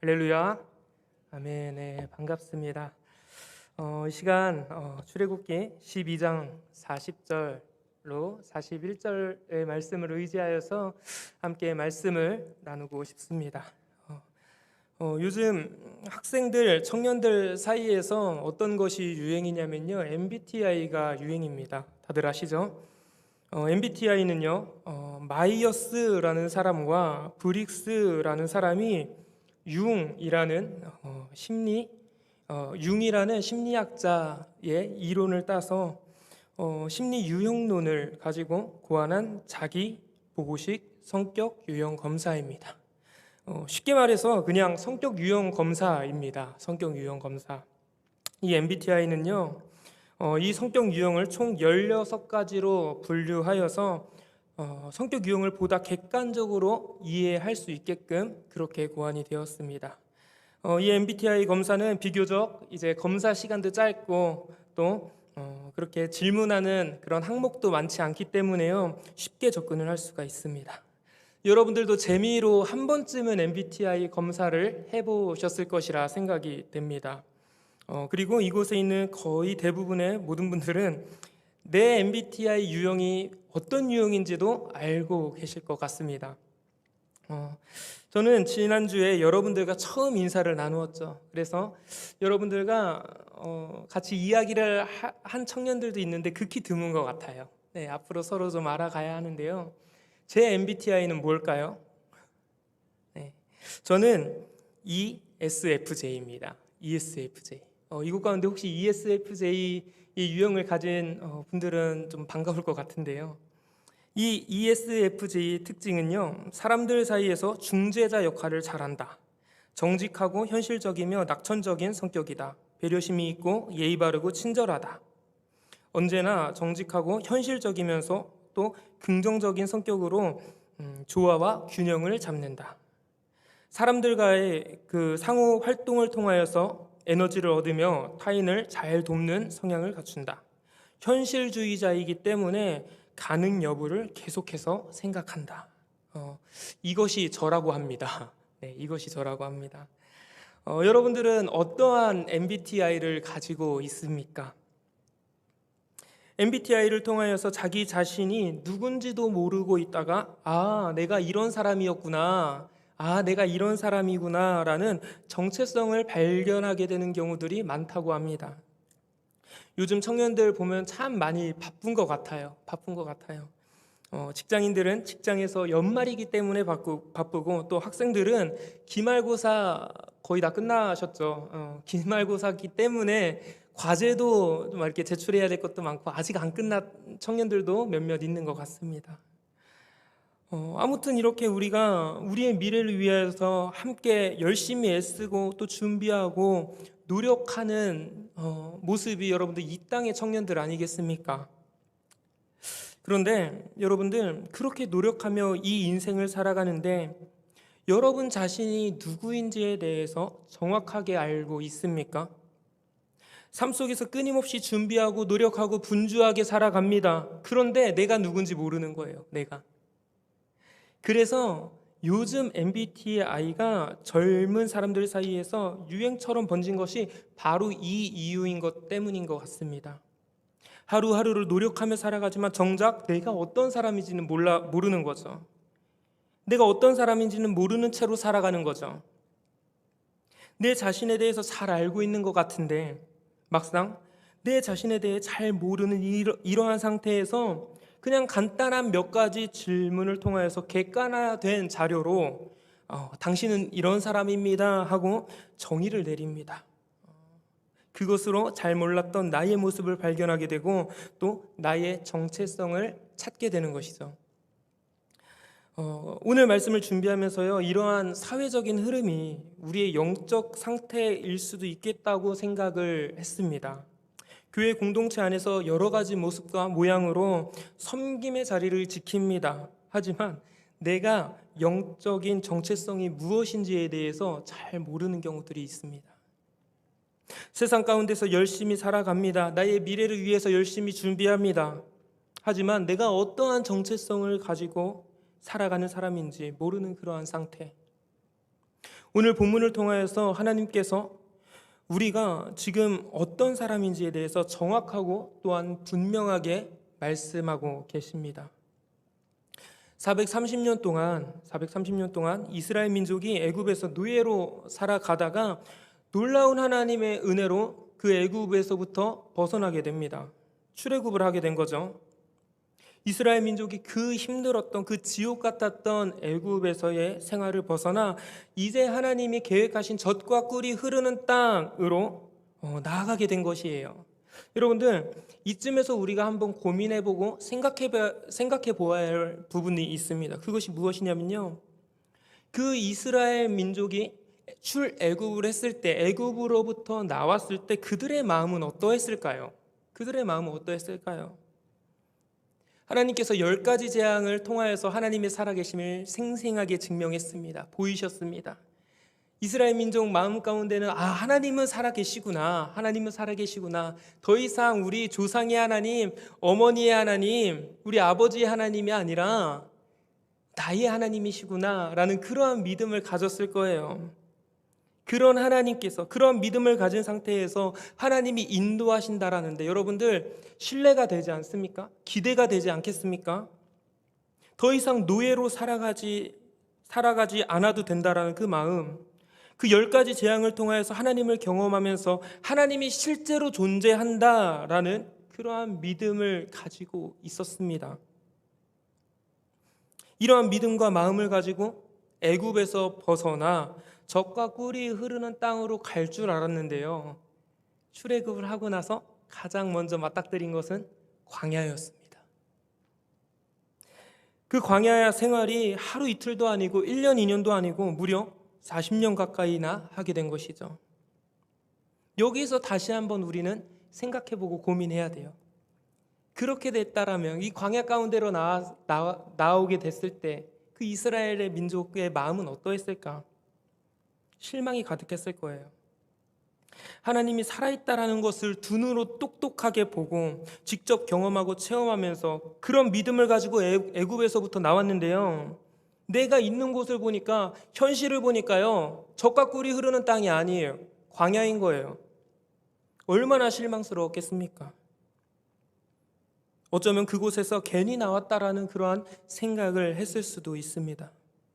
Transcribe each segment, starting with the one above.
할렐루야. 아멘. 네, 반갑습니다. 이 시간 출애굽기 12장 40절로 41절의 말씀을 의지하여서 함께 말씀을 나누고 싶습니다. 요즘 학생들, 청년들 사이에서 어떤 것이 유행이냐면요, MBTI가 유행입니다. 다들 아시죠? MBTI는요, 마이어스라는 사람과 브릭스라는 사람이 융이라는 융이라는 심리학자의 이론을 따서 심리 유형론을 가지고 고안한 자기 보고식 성격 유형 검사입니다. 쉽게 말해서 그냥 성격 유형 검사입니다. 성격 유형 검사. 이 MBTI는요, 이 성격 유형을 총 16가지로 분류하여서 성격 유형을 보다 객관적으로 이해할 수 있게끔 그렇게 고안이 되었습니다. 이 MBTI 검사는 비교적 이제 검사 시간도 짧고 또 그렇게 질문하는 그런 항목도 많지 않기 때문에요, 쉽게 접근을 할 수가 있습니다. 여러분들도 재미로 한 번쯤은 MBTI 검사를 해보셨을 것이라 생각이 됩니다. 그리고 이곳에 있는 거의 대부분의 모든 분들은 내 MBTI 유형이 어떤 유형인지도 알고 계실 것 같습니다. 저는 지난주에 여러분들과 처음 인사를 나누었죠. 그래서 여러분들과 같이 이야기를 한 청년들도 있는데 극히 드문 것 같아요. 네, 앞으로 서로 좀 알아가야 하는데요. 제 MBTI는 뭘까요? 네, 저는 ESFJ입니다. ESFJ. 이곳 가운데 혹시 ESFJ 이 유형을 가진 분들은 좀 반가울 것 같은데요. 이 ESFJ의 특징은요, 사람들 사이에서 중재자 역할을 잘한다. 정직하고 현실적이며 낙천적인 성격이다. 배려심이 있고 예의 바르고 친절하다. 언제나 정직하고 현실적이면서 또 긍정적인 성격으로 조화와 균형을 잡는다. 사람들과의 그 상호 활동을 통하여서 에너지를 얻으며 타인을 잘 돕는 성향을 갖춘다. 현실주의자이기 때문에 가능 여부를 계속해서 생각한다. 이것이 저라고 합니다. 네, 이것이 저라고 합니다. 여러분들은 어떠한 MBTI를 가지고 있습니까? MBTI를 통하여서 자기 자신이 누군지도 모르고 있다가 내가 이런 사람이었구나, 내가 이런 사람이구나 라는 정체성을 발견하게 되는 경우들이 많다고 합니다. 요즘 청년들 보면 참 많이 바쁜 것 같아요. 직장인들은 직장에서 연말이기 때문에 바쁘고 또 학생들은 기말고사 거의 다 끝나셨죠. 기말고사기 때문에 과제도 좀 이렇게 제출해야 될 것도 많고 아직 안 끝난 청년들도 몇몇 있는 것 같습니다. 아무튼 이렇게 우리가 우리의 미래를 위해서 함께 열심히 애쓰고 또 준비하고 노력하는 모습이 여러분들 이 땅의 청년들 아니겠습니까? 그런데 여러분들 그렇게 노력하며 이 인생을 살아가는데 여러분 자신이 누구인지에 대해서 정확하게 알고 있습니까? 삶 속에서 끊임없이 준비하고 노력하고 분주하게 살아갑니다. 그런데 내가 누군지 모르는 거예요. 내가. 그래서 요즘 MBTI가 젊은 사람들 사이에서 유행처럼 번진 것이 바로 이 이유인 것 때문인 것 같습니다. 하루하루를 노력하며 살아가지만 정작 내가 어떤 사람인지는 모르는 거죠. 내가 어떤 사람인지는 모르는 채로 살아가는 거죠. 내 자신에 대해서 잘 알고 있는 것 같은데 막상 내 자신에 대해 잘 모르는 이러한 상태에서 그냥 간단한 몇 가지 질문을 통하여서 객관화된 자료로 당신은 이런 사람입니다 하고 정의를 내립니다. 그것으로 잘 몰랐던 나의 모습을 발견하게 되고 또 나의 정체성을 찾게 되는 것이죠. 오늘 말씀을 준비하면서요, 이러한 사회적인 흐름이 우리의 영적 상태일 수도 있겠다고 생각을 했습니다. 교회 공동체 안에서 여러 가지 모습과 모양으로 섬김의 자리를 지킵니다. 하지만 내가 영적인 정체성이 무엇인지에 대해서 잘 모르는 경우들이 있습니다. 세상 가운데서 열심히 살아갑니다. 나의 미래를 위해서 열심히 준비합니다. 하지만 내가 어떠한 정체성을 가지고 살아가는 사람인지 모르는 그러한 상태. 오늘 본문을 통하여서 하나님께서 우리가 지금 어떤 사람인지에 대해서 정확하고 또한 분명하게 말씀하고 계십니다. 430년 동안 이스라엘 민족이 애굽에서 노예로 살아가다가 놀라운 하나님의 은혜로 그 애굽에서부터 벗어나게 됩니다. 출애굽을 하게 된 거죠. 이스라엘 민족이 그 힘들었던, 그 지옥 같았던 애굽에서의 생활을 벗어나 이제 하나님이 계획하신 젖과 꿀이 흐르는 땅으로 나아가게 된 것이에요. 여러분들, 이쯤에서 우리가 한번 고민해보고 생각해 보아야 할 부분이 있습니다. 그것이 무엇이냐면요, 그 이스라엘 민족이 출애굽을 했을 때, 애굽으로부터 나왔을 때 그들의 마음은 어떠했을까요? 하나님께서 10가지 재앙을 통하여서 하나님의 살아계심을 생생하게 증명했습니다. 보이셨습니다. 이스라엘 민족 마음 가운데는 하나님은 살아계시구나. 더 이상 우리 조상의 하나님, 어머니의 하나님, 우리 아버지의 하나님이 아니라 나의 하나님이시구나 라는 그러한 믿음을 가졌을 거예요. 그런 하나님께서, 그런 믿음을 가진 상태에서 하나님이 인도하신다라는데 여러분들 신뢰가 되지 않습니까? 기대가 되지 않겠습니까? 더 이상 노예로 살아가지 않아도 된다라는 그 마음, 그 10가지 재앙을 통하여서 하나님을 경험하면서 하나님이 실제로 존재한다라는 그러한 믿음을 가지고 있었습니다. 이러한 믿음과 마음을 가지고 애굽에서 벗어나 젖과 꿀이 흐르는 땅으로 갈 줄 알았는데요, 출애굽을 하고 나서 가장 먼저 맞닥뜨린 것은 광야였습니다. 그 광야 생활이 하루 이틀도 아니고 1년 2년도 아니고 무려 40년 가까이나 하게 된 것이죠. 여기서 다시 한번 우리는 생각해보고 고민해야 돼요. 그렇게 됐다라면, 이 광야 가운데로 나오게 됐을 때 그 이스라엘의 민족의 마음은 어떠했을까? 실망이 가득했을 거예요. 하나님이 살아있다라는 것을 두 눈으로 똑똑하게 보고 직접 경험하고 체험하면서 그런 믿음을 가지고 애굽에서부터 나왔는데요, 내가 있는 곳을 보니까, 현실을 보니까요, 젖과 꿀이 흐르는 땅이 아니에요. 광야인 거예요. 얼마나 실망스러웠겠습니까? 어쩌면 그곳에서 괜히 나왔다라는 그러한 생각을 했을 수도 있습니다.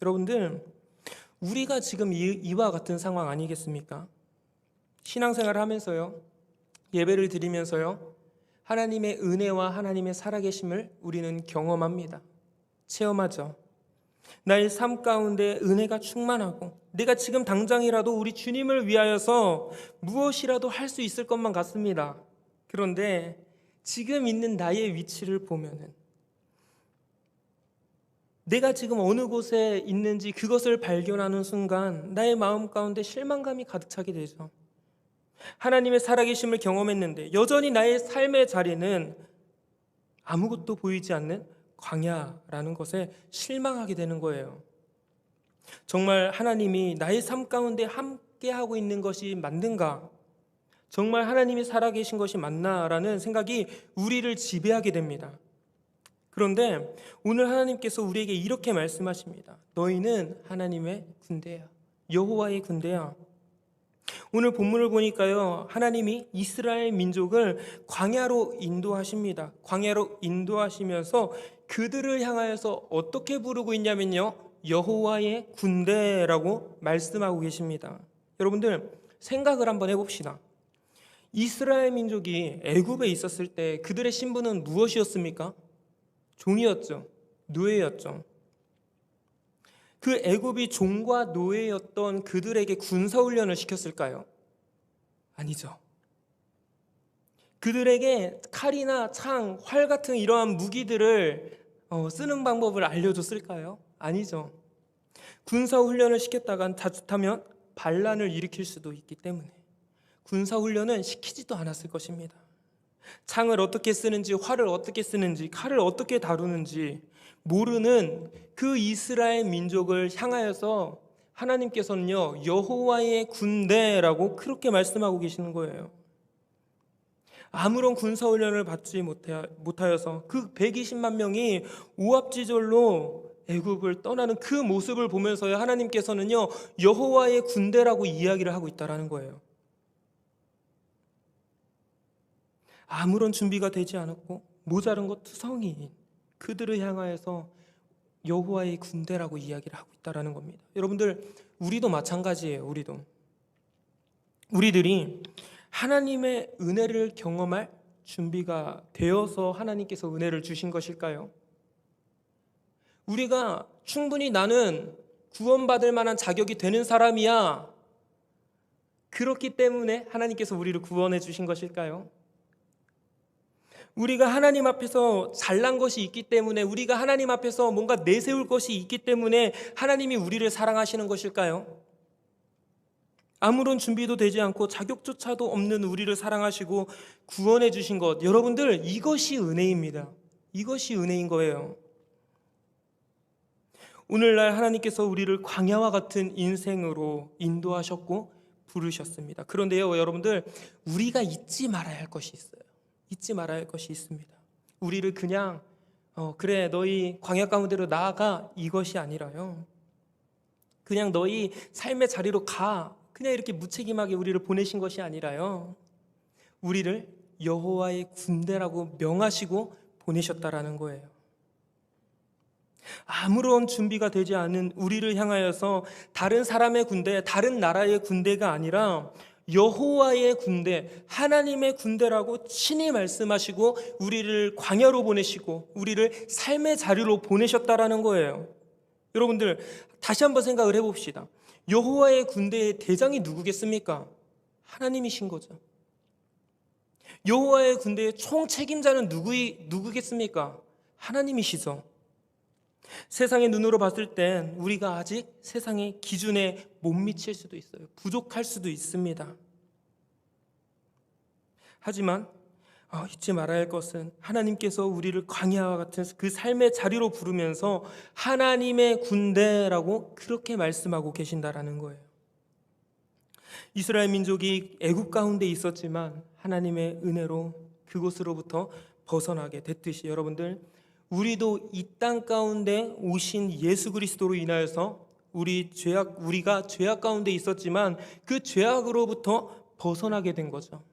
여러분들, 우리가 지금 이와 같은 상황 아니겠습니까? 신앙생활을 하면서요, 예배를 드리면서요, 하나님의 은혜와 하나님의 살아계심을 우리는 경험합니다. 체험하죠. 나의 삶 가운데 은혜가 충만하고 내가 지금 당장이라도 우리 주님을 위하여서 무엇이라도 할 수 있을 것만 같습니다. 그런데 지금 있는 나의 위치를 보면은, 내가 지금 어느 곳에 있는지 그것을 발견하는 순간 나의 마음 가운데 실망감이 가득 차게 되죠. 하나님의 살아계심을 경험했는데 여전히 나의 삶의 자리는 아무것도 보이지 않는 광야라는 것에 실망하게 되는 거예요. 정말 하나님이 나의 삶 가운데 함께하고 있는 것이 맞는가? 정말 하나님이 살아계신 것이 맞나라는 생각이 우리를 지배하게 됩니다. 그런데 오늘 하나님께서 우리에게 이렇게 말씀하십니다. 너희는 하나님의 군대야. 여호와의 군대야. 오늘 본문을 보니까요, 하나님이 이스라엘 민족을 광야로 인도하십니다. 광야로 인도하시면서 그들을 향하여서 어떻게 부르고 있냐면요, 여호와의 군대라고 말씀하고 계십니다. 여러분들, 생각을 한번 해봅시다. 이스라엘 민족이 애굽에 있었을 때 그들의 신분은 무엇이었습니까? 종이었죠. 노예였죠. 그 애굽이 종과 노예였던 그들에게 군사훈련을 시켰을까요? 아니죠. 그들에게 칼이나 창, 활 같은 이러한 무기들을 쓰는 방법을 알려줬을까요? 아니죠. 군사훈련을 시켰다간 자칫하면 반란을 일으킬 수도 있기 때문에 군사훈련은 시키지도 않았을 것입니다. 창을 어떻게 쓰는지, 활을 어떻게 쓰는지, 칼을 어떻게 다루는지 모르는 그 이스라엘 민족을 향하여서 하나님께서는요, 여호와의 군대라고 그렇게 말씀하고 계시는 거예요. 아무런 군사훈련을 받지 못하여서 그 120만 명이 오합지졸로 애굽을 떠나는 그 모습을 보면서요, 하나님께서는요, 여호와의 군대라고 이야기를 하고 있다라는 거예요. 아무런 준비가 되지 않았고 모자른 것 투성이인 그들을 향하여서 여호와의 군대라고 이야기를 하고 있다라는 겁니다. 여러분들, 우리도 마찬가지예요. 우리들이 하나님의 은혜를 경험할 준비가 되어서 하나님께서 은혜를 주신 것일까요? 우리가 충분히 나는 구원받을 만한 자격이 되는 사람이야, 그렇기 때문에 하나님께서 우리를 구원해 주신 것일까요? 우리가 하나님 앞에서 잘난 것이 있기 때문에, 우리가 하나님 앞에서 뭔가 내세울 것이 있기 때문에 하나님이 우리를 사랑하시는 것일까요? 아무런 준비도 되지 않고 자격조차도 없는 우리를 사랑하시고 구원해 주신 것, 여러분들, 이것이 은혜입니다. 이것이 은혜인 거예요. 오늘날 하나님께서 우리를 광야와 같은 인생으로 인도하셨고 부르셨습니다. 그런데요, 여러분들, 우리가 잊지 말아야 할 것이 있어요. 잊지 말아야 할 것이 있습니다. 우리를 그냥 그래, 너희 광야 가운데로 나아가, 이것이 아니라요, 그냥 너희 삶의 자리로 가, 그냥 이렇게 무책임하게 우리를 보내신 것이 아니라요, 우리를 여호와의 군대라고 명하시고 보내셨다라는 거예요. 아무런 준비가 되지 않은 우리를 향하여서 다른 사람의 군대, 다른 나라의 군대가 아니라 여호와의 군대, 하나님의 군대라고 친히 말씀하시고 우리를 광야로 보내시고 우리를 삶의 자리로 보내셨다라는 거예요. 여러분들, 다시 한번 생각을 해봅시다. 여호와의 군대의 대장이 누구겠습니까? 하나님이신 거죠. 여호와의 군대의 총 책임자는 누구겠습니까? 하나님이시죠. 세상의 눈으로 봤을 땐 우리가 아직 세상의 기준에 못 미칠 수도 있어요. 부족할 수도 있습니다. 하지만 잊지 말아야 할 것은 하나님께서 우리를 광야와 같은 그 삶의 자리로 부르면서 하나님의 군대라고 그렇게 말씀하고 계신다라는 거예요. 이스라엘 민족이 애굽 가운데 있었지만 하나님의 은혜로 그곳으로부터 벗어나게 됐듯이, 여러분들, 우리도 이 땅 가운데 오신 예수 그리스도로 인하여서 우리가 죄악 가운데 있었지만 그 죄악으로부터 벗어나게 된 거죠.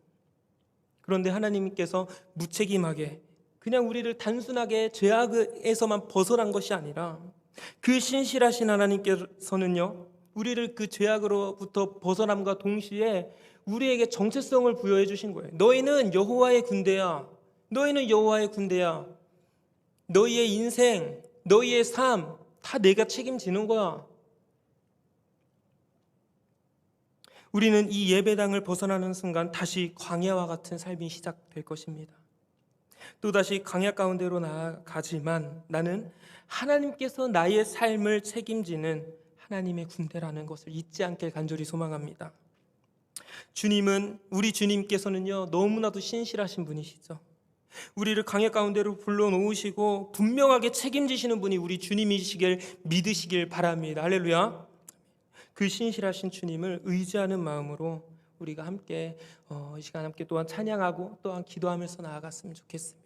그런데 하나님께서 무책임하게 그냥 우리를 단순하게 죄악에서만 벗어난 것이 아니라, 그 신실하신 하나님께서는요, 우리를 그 죄악으로부터 벗어남과 동시에 우리에게 정체성을 부여해 주신 거예요. 너희는 여호와의 군대야. 너희는 여호와의 군대야. 너희의 인생, 너희의 삶 다 내가 책임지는 거야. 우리는 이 예배당을 벗어나는 순간 다시 광야와 같은 삶이 시작될 것입니다. 또다시 광야 가운데로 나아가지만 나는 하나님께서 나의 삶을 책임지는 하나님의 군대라는 것을 잊지 않길 간절히 소망합니다. 우리 주님께서는요, 너무나도 신실하신 분이시죠. 우리를 광야 가운데로 불러놓으시고 분명하게 책임지시는 분이 우리 주님이시길 믿으시길 바랍니다. 할렐루야. 그 신실하신 주님을 의지하는 마음으로 우리가 함께 이 시간 함께 또한 찬양하고 또한 기도하면서 나아갔으면 좋겠습니다.